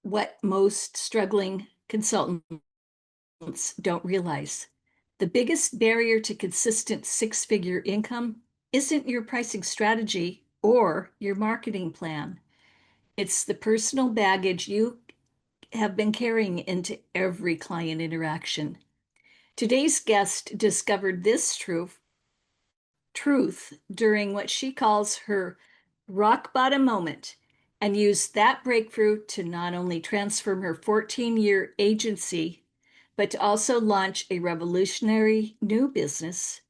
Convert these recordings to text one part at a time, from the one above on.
what most struggling consultants don't realize. The biggest barrier to consistent six-figure income isn't your pricing strategy or your marketing plan. It's the personal baggage you have been carrying into every client interaction. Today's guest discovered this truth during what she calls her rock bottom moment and used that breakthrough to not only transform her 14-year agency, but to also launch a revolutionary new business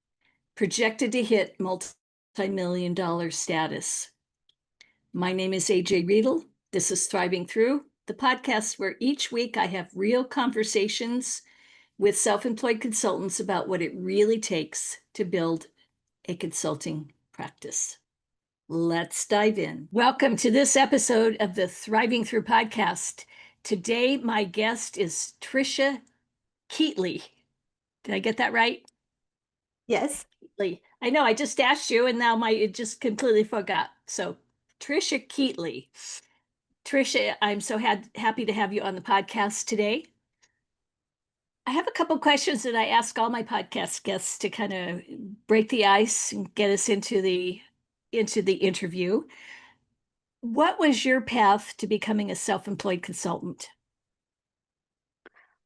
projected to hit multi-million dollar status. My name is AJ Riedel. This is Thriving Through, the podcast where each week I have real conversations with self-employed consultants about what it really takes to build a consulting practice. Let's dive in. Welcome to this episode of the Thriving Through podcast. Today, my guest is Tricia Keightley. Did I get that right? Yes. I know I just asked you and now it just completely forgot. So Tricia Keightley. Tricia, I'm so happy to have you on the podcast today. I have a couple questions that I ask all my podcast guests to kind of break the ice and get us into the interview. What was your path to becoming a self-employed consultant?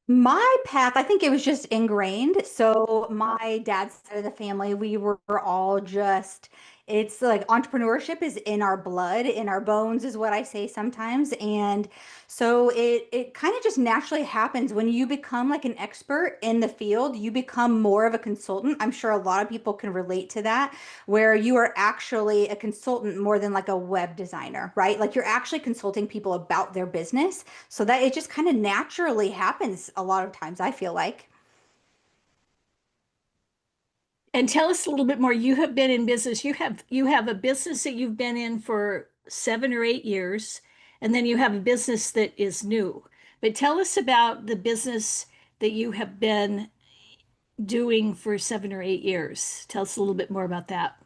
My path, I think it was just ingrained. So my dad's side of the family, we were all just, it's like entrepreneurship is in our blood, in our bones, is what I say sometimes. And so it kind of just naturally happens when you become like an expert in the field, you become more of a consultant. I'm sure a lot of people can relate to that, where you are actually a consultant more than like a web designer, right? Like you're actually consulting people about their business. So that it just kind of naturally happens a lot of times, I feel like. And tell us a little bit more. You have been in business. You have a business that you've been in for 7 or 8 years, and then you have a business that is new. But tell us about the business that you have been doing for 7 or 8 years. Tell us a little bit more about that.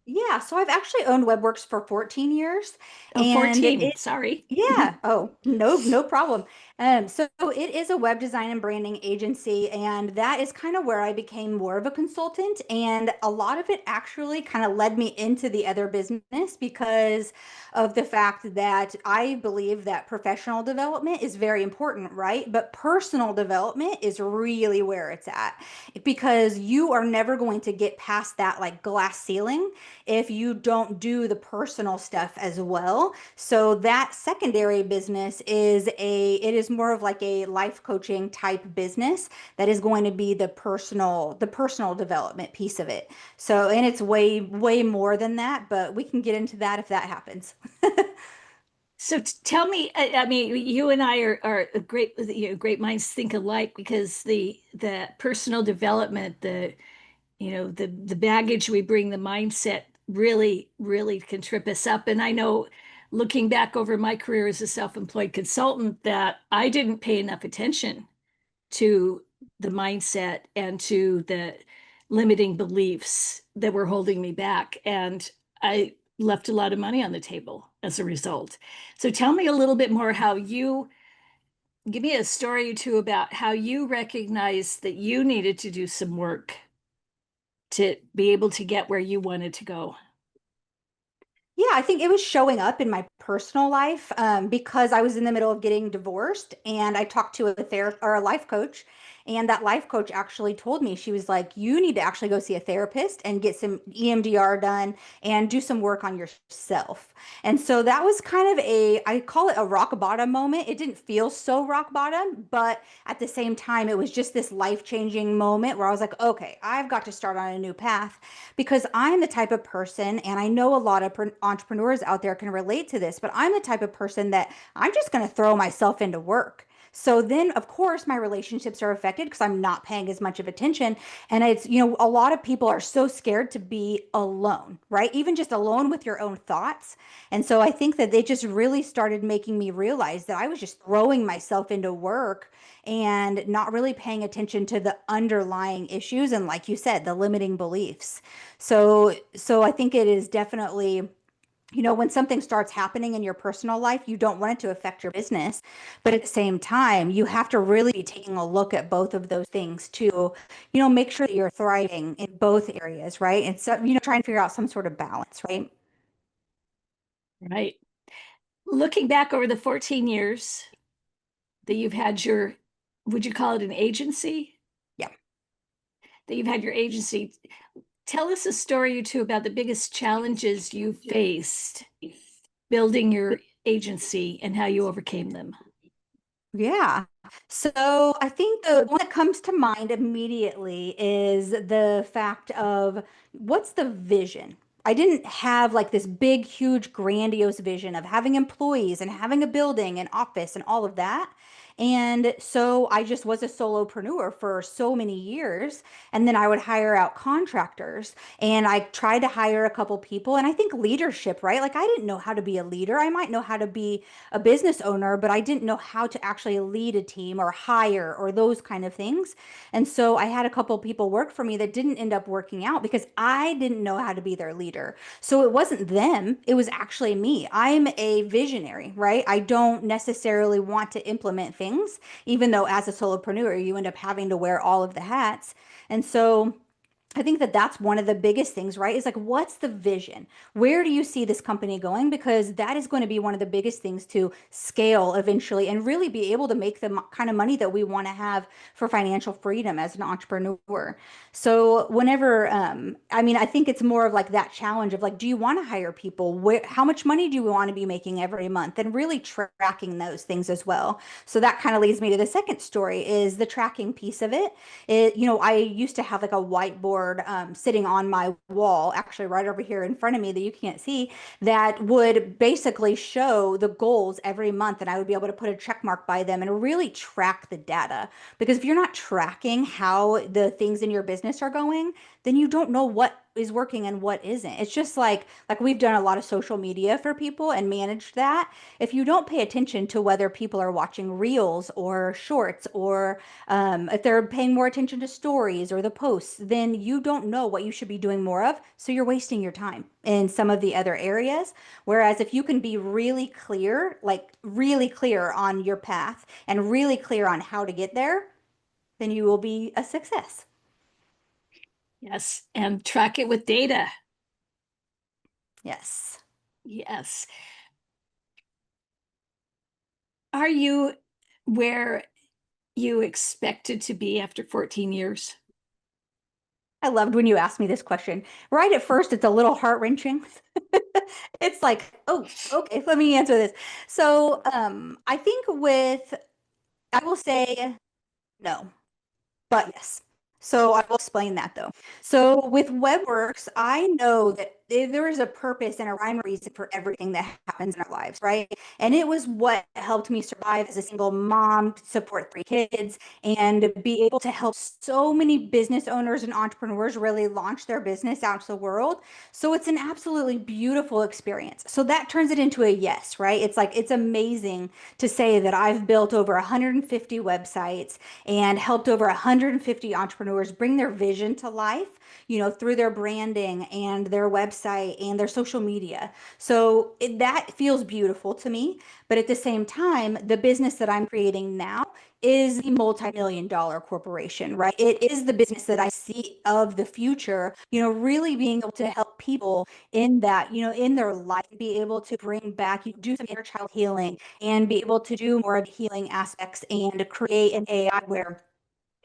Yeah, so I've actually owned WebWorks for 14 years Oh, and 14. Sorry. yeah, oh, no problem. So it is a web design and branding agency, and that is kind of where I became more of a consultant. And a lot of it actually kind of led me into the other business because of the fact that I believe that professional development is very important, right? But personal development is really where it's at because you are never going to get past that like glass ceiling if you don't do the personal stuff as well. So that secondary business it is more of like a life coaching type business that is going to be the personal development piece of it. So and it's way more than that, but we can get into that if that happens. So tell me, I mean, you and I are a great, great minds think alike because the personal development, the baggage we bring, the mindset really can trip us up. And I know looking back over my career as a self-employed consultant that I didn't pay enough attention to the mindset and to the limiting beliefs that were holding me back. And I left a lot of money on the table as a result. So tell me a little bit more how you give me a story or two about how you recognized that you needed to do some work to be able to get where you wanted to go. Yeah, I think it was showing up in my personal life because I was in the middle of getting divorced and I talked to a therapist or a life coach. And that life coach actually told me, she was like, you need to actually go see a therapist and get some EMDR done and do some work on yourself. And so that was kind of I call it a rock bottom moment. It didn't feel so rock bottom, but at the same time, it was just this life-changing moment where I was like, okay, I've got to start on a new path because I'm the type of person, and I know a lot of entrepreneurs out there can relate to this, but I'm the type of person that I'm just going to throw myself into work. So then, of course, my relationships are affected because I'm not paying as much of attention. And a lot of people are so scared to be alone, right? Even just alone with your own thoughts. And so I think that they just really started making me realize that I was just throwing myself into work and not really paying attention to the underlying issues. And like you said, the limiting beliefs. So I think it is definitely when something starts happening in your personal life, you don't want it to affect your business. But at the same time, you have to really be taking a look at both of those things to, make sure that you're thriving in both areas, right? And so, trying to figure out some sort of balance, right? Right. Looking back over the 14 years that you've had your, would you call it an agency? Yeah. That you've had your agency, tell us a story or two about the biggest challenges you faced building your agency and how you overcame them. Yeah. So I think the one that comes to mind immediately is the fact of what's the vision? I didn't have like this big, huge, grandiose vision of having employees and having a building and office and all of that. And so I just was a solopreneur for so many years. And then I would hire out contractors and I tried to hire a couple people. And I think leadership, right? Like I didn't know how to be a leader. I might know how to be a business owner, but I didn't know how to actually lead a team or hire or those kind of things. And so I had a couple people work for me that didn't end up working out because I didn't know how to be their leader. So it wasn't them, it was actually me. I'm a visionary, right? I don't necessarily want to implement things, even though as a solopreneur, you end up having to wear all of the hats. And so I think that that's one of the biggest things, right? Is like, what's the vision? Where do you see this company going? Because that is going to be one of the biggest things to scale eventually and really be able to make the kind of money that we want to have for financial freedom as an entrepreneur. So whenever, I mean, I think it's more of like that challenge of like, do you want to hire people? How much money do you want to be making every month? And really tracking those things as well. So that kind of leads me to the second story is the tracking piece of it. I used to have like a whiteboard sitting on my wall, actually right over here in front of me that you can't see, that would basically show the goals every month, and I would be able to put a check mark by them and really track the data. Because if you're not tracking how the things in your business are going, then you don't know what is working and what isn't. It's just like we've done a lot of social media for people and managed that. If you don't pay attention to whether people are watching reels or shorts or if they're paying more attention to stories or the posts, then you don't know what you should be doing more of. So you're wasting your time in some of the other areas. Whereas if you can be really clear, like really clear on your path and really clear on how to get there, then you will be a success. Yes, and track it with data. Yes. Yes. Are you where you expected to be after 14 years? I loved when you asked me this question. Right at first, it's a little heart-wrenching. It's like, oh, okay, let me answer this. So, I think I will say no. But yes. So I will explain that though. So with WebWorks, I know that there is a purpose and a rhyme or reason for everything that happens in our lives, right? And it was what helped me survive as a single mom, support three kids, and be able to help so many business owners and entrepreneurs really launch their business out to the world. So it's an absolutely beautiful experience. So that turns it into a yes, right? It's like, it's amazing to say that I've built over 150 websites and helped over 150 entrepreneurs bring their vision to life, through their branding and their website and their social media. So that feels beautiful to me. But at the same time, the business that I'm creating now is the multi-million dollar corporation, right? It is the business that I see of the future, really being able to help people in that, in their life, be able to bring back, do some inner child healing and be able to do more of the healing aspects and create an AI where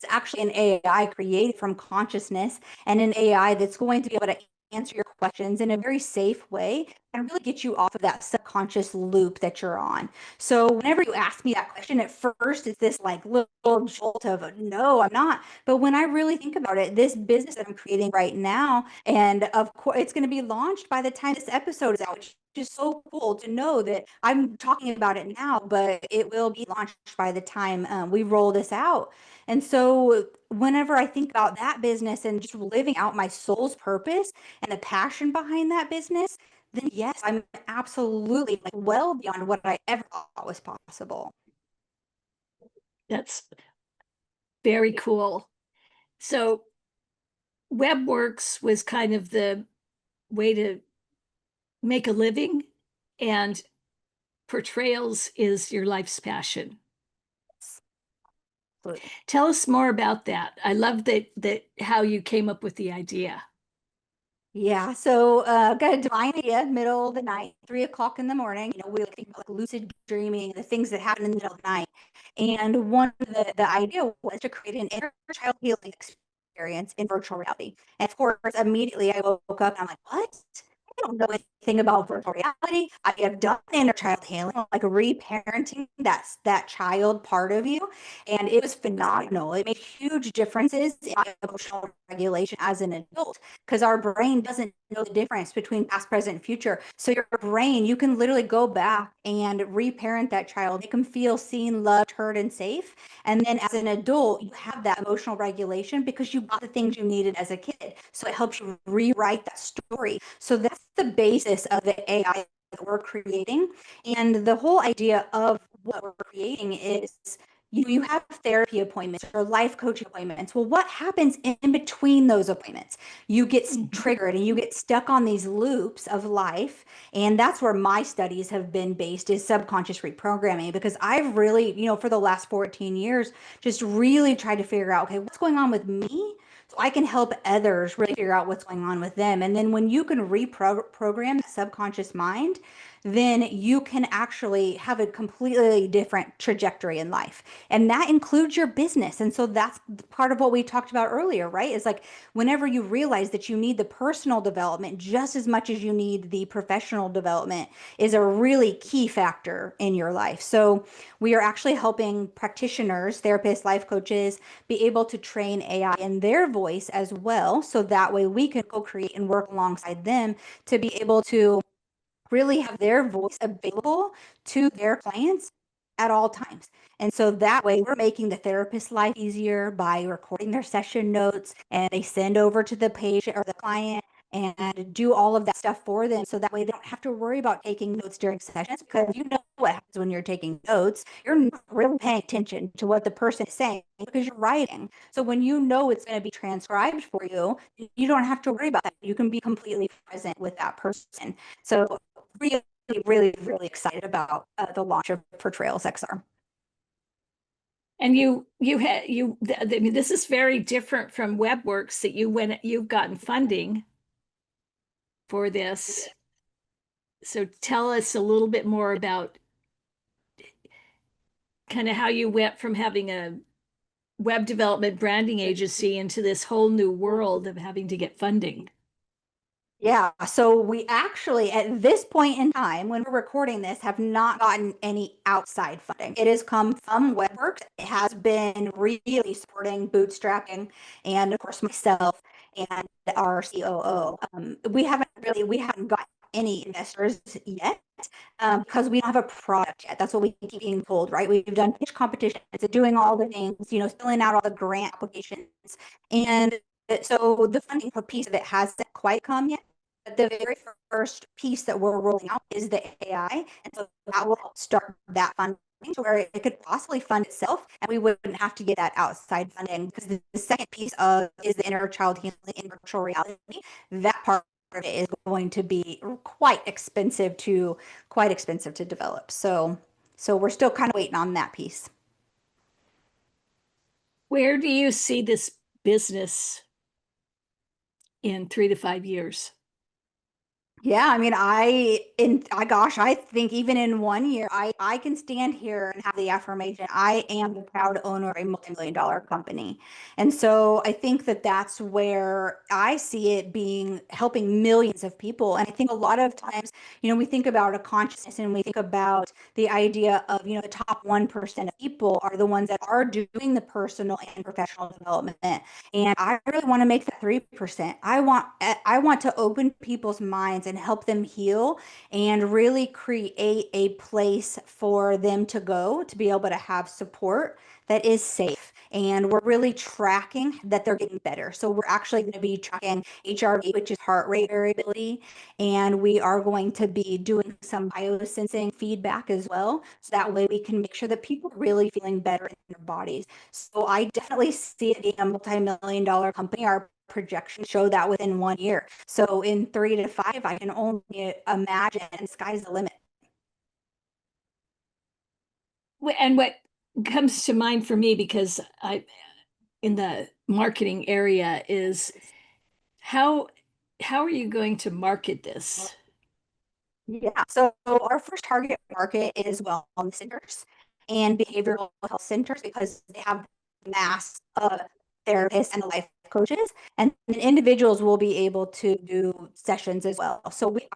it's actually an AI created from consciousness and an AI that's going to be able to answer your questions in a very safe way and really get you off of that subconscious loop that you're on. So whenever you ask me that question, at first it's this like little jolt of no, I'm not. But when I really think about it, this business that I'm creating right now, and of course it's going to be launched by the time this episode is out, which is so cool to know that I'm talking about it now, but it will be launched by the time we roll this out. And so whenever I think about that business and just living out my soul's purpose and the passion behind that business, then yes, I'm absolutely like well beyond what I ever thought was possible. That's very cool. So WebWorks was kind of the way to make a living, and portrayals is your life's passion. Absolutely. Tell us more about that. I love that how you came up with the idea. Yeah, so got a divine idea, middle of the night, 3 o'clock in the morning. We like think about like lucid dreaming, the things that happen in the middle of the night. And one of the idea was to create an inner child healing experience in virtual reality. And of course, immediately I woke up and I'm like, what? I don't know anything about virtual reality. I have done inner child healing, like reparenting that child part of you. And it was phenomenal. It made huge differences in my emotional regulation as an adult because our brain doesn't know the difference between past, present, and future. So your brain, you can literally go back and reparent that child, make them feel seen, loved, heard, and safe. And then as an adult, you have that emotional regulation because you got the things you needed as a kid. So it helps you rewrite that story. So that's the basis of the AI that we're creating. And the whole idea of what we're creating is you have therapy appointments or life coaching appointments. Well, what happens in between those appointments? You get Mhm. triggered and you get stuck on these loops of life. And that's where my studies have been based is subconscious reprogramming because I've really, for the last 14 years, just really tried to figure out, okay, what's going on with me? So I can help others really figure out what's going on with them. And then when you can reprogram the subconscious mind, then you can actually have a completely different trajectory in life. And that includes your business. And so that's part of what we talked about earlier, right? Is like whenever you realize that you need the personal development just as much as you need the professional development is a really key factor in your life. So we are actually helping practitioners, therapists, life coaches be able to train AI in their voice as well. So that way we can co-create and work alongside them to be able to really have their voice available to their clients at all times. And so that way we're making the therapist's life easier by recording their session notes and they send over to the patient or the client and do all of that stuff for them. So that way they don't have to worry about taking notes during sessions because you know what happens when you're taking notes. You're not really paying attention to what the person is saying because you're writing. So when you know it's going to be transcribed for you, you don't have to worry about that. You can be completely present with that person. So really, really, really excited about the launch of Portrayals XR. And you had I mean, this is very different from WebWorks that you've gotten funding for this. So tell us a little bit more about kind of how you went from having a web development branding agency into this whole new world of having to get funding. Yeah, so we actually, at this point in time, when we're recording this, have not gotten any outside funding. It has come from WebWorks. It has been really supporting bootstrapping, and of course myself and our COO. We haven't got any investors yet because we don't have a product yet. That's what we keep being told, right? We've done pitch competitions, doing all the things, filling out all the grant applications, and so the funding piece of it hasn't quite come yet. But the very first piece that we're rolling out is the AI, and so that will help start that funding to where it could possibly fund itself, and we wouldn't have to get that outside funding because the second piece of is the inner child healing in virtual reality. That part of it is going to be quite expensive to develop. So we're still kind of waiting on that piece. Where do you see this business in 3 to 5 years? Yeah, I mean, gosh, I think even in 1 year, I can stand here and have the affirmation, I am the proud owner of a multi-million dollar company. And so I think that that's where I see it being helping millions of people. And I think a lot of times, we think about a consciousness and we think about the idea of, the top 1% of people are the ones that are doing the personal and professional development. And I really want to make that 3%. I want to open people's minds and help them heal and really create a place for them to go to be able to have support that is safe. And we're really tracking that they're getting better. So we're actually going to be tracking HRV, which is heart rate variability. And we are going to be doing some biosensing feedback as well. So that way we can make sure that people are really feeling better in their bodies. So I definitely see it being a multi-million dollar company. Our projections show that within 1 year. So in 3 to 5, I can only imagine sky's the limit. And what comes to mind for me, because I in the marketing area, is how how are you going to market this? Yeah. So our first target market is wellness centers and behavioral health centers because they have mass therapists and life coaches, and then individuals will be able to do sessions as well. So we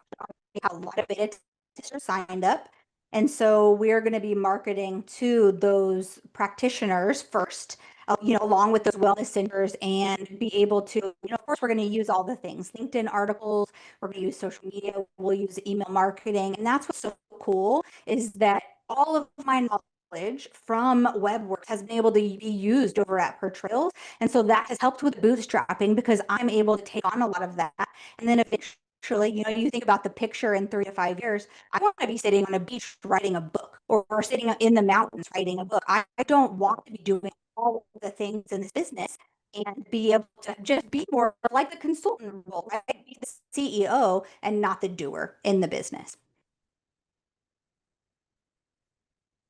have a lot of beta testers signed up. And so we're going to be marketing to those practitioners first, along with those wellness centers and be able to, of course, we're going to use all the things, LinkedIn articles, we're going to use social media, we'll use email marketing. And that's what's so cool is that all of my knowledge from WebWorks has been able to be used over at Portrayals. And so that has helped with bootstrapping because I'm able to take on a lot of that. And then eventually, you think about the picture in 3 to 5 years, I want to be sitting on a beach writing a book or sitting in the mountains writing a book. I don't want to be doing all of the things in this business and be able to just be more like the consultant role, right? Be the CEO and not the doer in the business.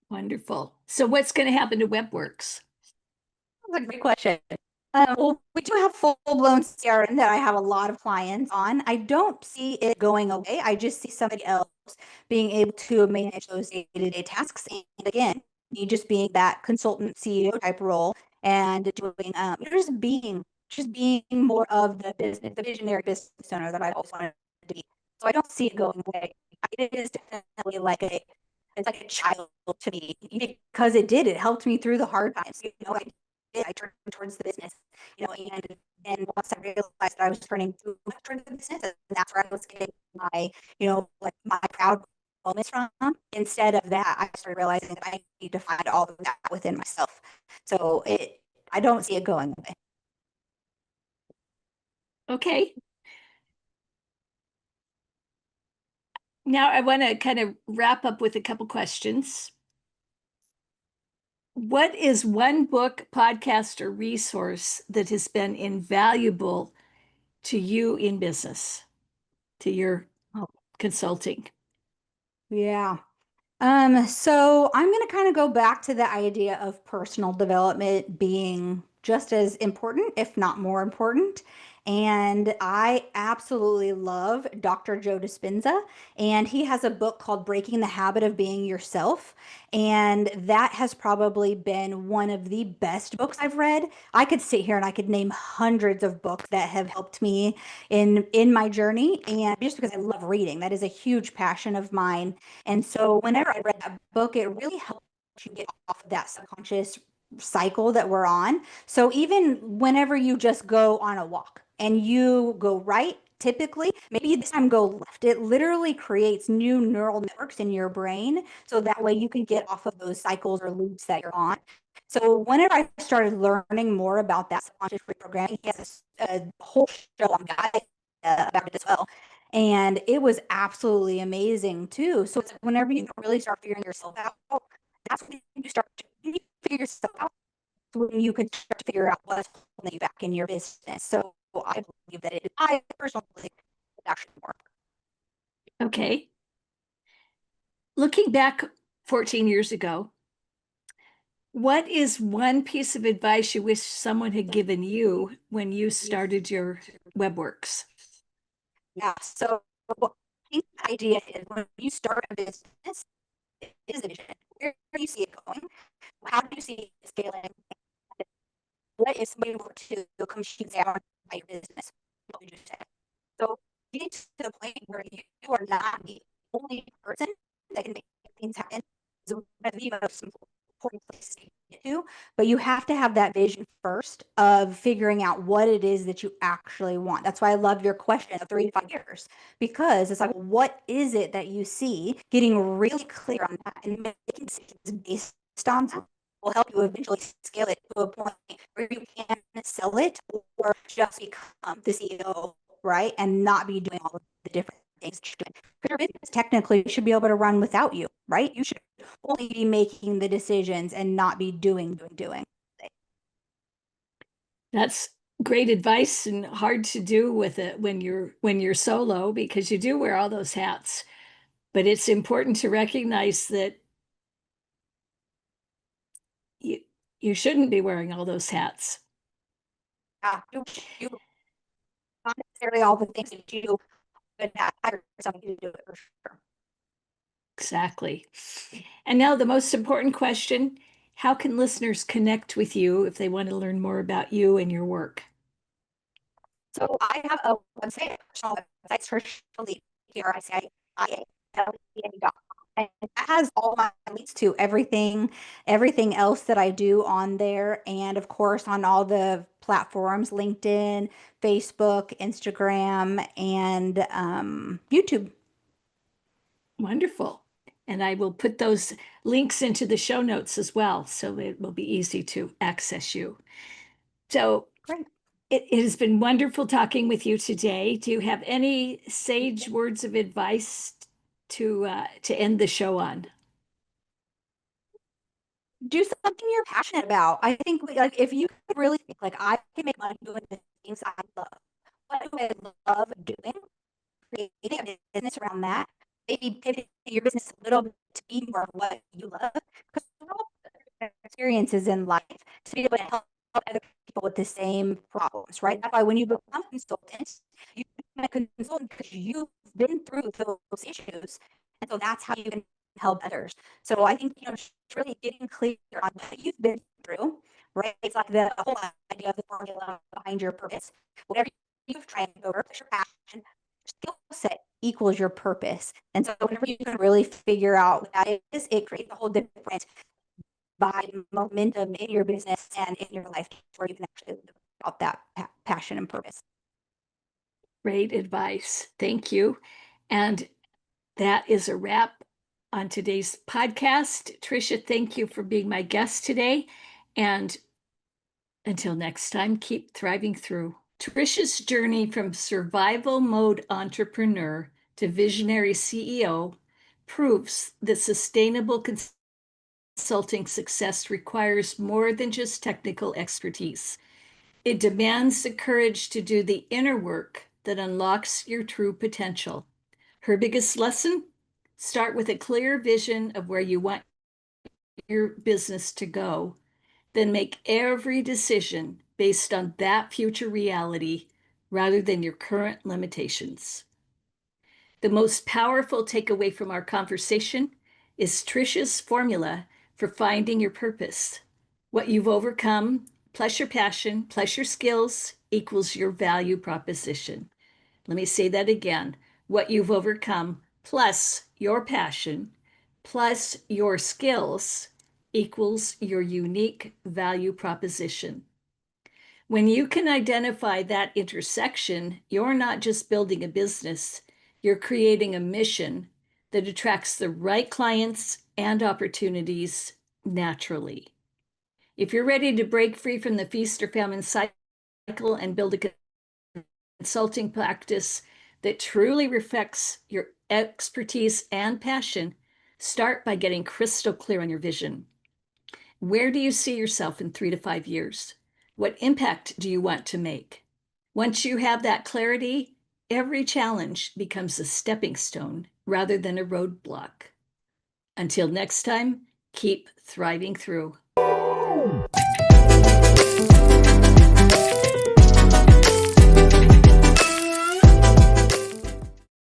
Wonderful. So what's going to happen to WebWorks? That's a great question. Well, we do have full-blown CRM that I have a lot of clients on. I don't see it going away. I just see somebody else being able to manage those day-to-day tasks. And again, me just being that consultant CEO type role and doing just being more of the business, the visionary business owner that I always wanted to be. So I don't see it going away. It is definitely it's like a child to me because it helped me through the hard times. I turned towards the business, and once I realized that I was turning to the business, and that's where I was getting my, like my proud moments from. Instead of that, I started realizing that I need to find all of that within myself. So I don't see it going away. Okay. Now I want to kind of wrap up with a couple questions. What is one book, podcast, or resource that has been invaluable to you in business, to your Oh, consulting? yeah. So I'm going to kind of go back to the idea of personal development being just as important, if not more important. And I absolutely love Dr. Joe Dispenza, and he has a book called Breaking the Habit of Being Yourself. And that has probably been one of the best books I've read. I could sit here and I could name hundreds of books that have helped me in my journey. And just because I love reading, that is a huge passion of mine. And so whenever I read that book, it really helped you get off of that subconscious cycle that we're on. So even whenever you just go on a walk and you go right, typically, maybe this time go left, it literally creates new neural networks in your brain. So that way you can get off of those cycles or loops that you're on. So whenever I started learning more about that subconscious reprogramming, he has a whole show on that about it as well. And it was absolutely amazing too. So it's like whenever you really start figuring yourself out, that's when you figure yourself out, when you can start to figure out what's holding you back in your business. So I believe that I personally believe it actually works. Okay. Looking back 14 years ago, what is one piece of advice you wish someone had given you when you started your WebWorks? Yeah. So I think the idea is when you start a business, it is a vision. Where do you see it going? How do you see it scaling? What if somebody were to come shoot down by your business? What would you say? So getting to the point where you are not the only person that can make things happen is one of the most important places to get to. But you have to have that vision first of figuring out what it is that you actually want. That's why I love your question of 3 to 5 years, because it's like, what is it that you see? Getting really clear on that and making decisions based on that will help you eventually scale it to a point where you can sell it or just become the CEO, right? And not be doing all of the different things that you're doing. Because your business technically should be able to run without you, right? You should only be making the decisions and not be doing. That's Great advice and hard to do with it when you're solo because you do wear all those hats. But it's important to recognize that you you shouldn't be wearing all those hats. You not necessarily all the things that you do, but hire somebody to do it for sure. Exactly. And now the most important question, how can listeners connect with you if they want to learn more about you and your work? So I have a website, a personal website, Tricia Keightley.com. And that has all my links to everything else that I do on there. And of course, on all the platforms, LinkedIn, Facebook, Instagram, and YouTube. Wonderful. And I will put those links into the show notes as well, so it will be easy to access you. So Great. it has been wonderful talking with you today. Do you have any sage words of advice to end the show on? Do something you're passionate about. I think like if you could really think like I can make money doing the things I love. What do I love doing? Creating a business around that. Maybe pivot your business a little bit to be more of what you love. Because we're all experiences in life to be able to help other people with the same problems, right? That's why when you become a consultant, you become a consultant because you've been through those issues. And so that's how you can help others. So I think, just really getting clear on what you've been through, right? It's like the whole idea of the formula behind your purpose. Whatever you've tried over, your passion, skill set equals your purpose. And so whenever you can really figure out what that is, it creates a whole different vibe, momentum in your business and in your life where you can actually live out that passion and purpose. Great advice. Thank you. And that is a wrap on today's podcast. Tricia, thank you for being my guest today. And until next time, keep thriving through. Tricia's journey from survival mode entrepreneur to visionary CEO proves that sustainable consulting success requires more than just technical expertise. It demands the courage to do the inner work that unlocks your true potential. Her biggest lesson? Start with a clear vision of where you want your business to go, then make every decision based on that future reality rather than your current limitations. The most powerful takeaway from our conversation is Tricia's formula for finding your purpose. What you've overcome plus your passion plus your skills equals your value proposition. Let me say that again. What you've overcome plus your passion plus your skills equals your unique value proposition. When you can identify that intersection, you're not just building a business, you're creating a mission that attracts the right clients and opportunities naturally. If you're ready to break free from the feast or famine cycle and build a consulting practice that truly reflects your expertise and passion, start by getting crystal clear on your vision. Where do you see yourself in 3 to 5 years? What impact do you want to make? Once you have that clarity, every challenge becomes a stepping stone rather than a roadblock. Until next time, keep thriving through.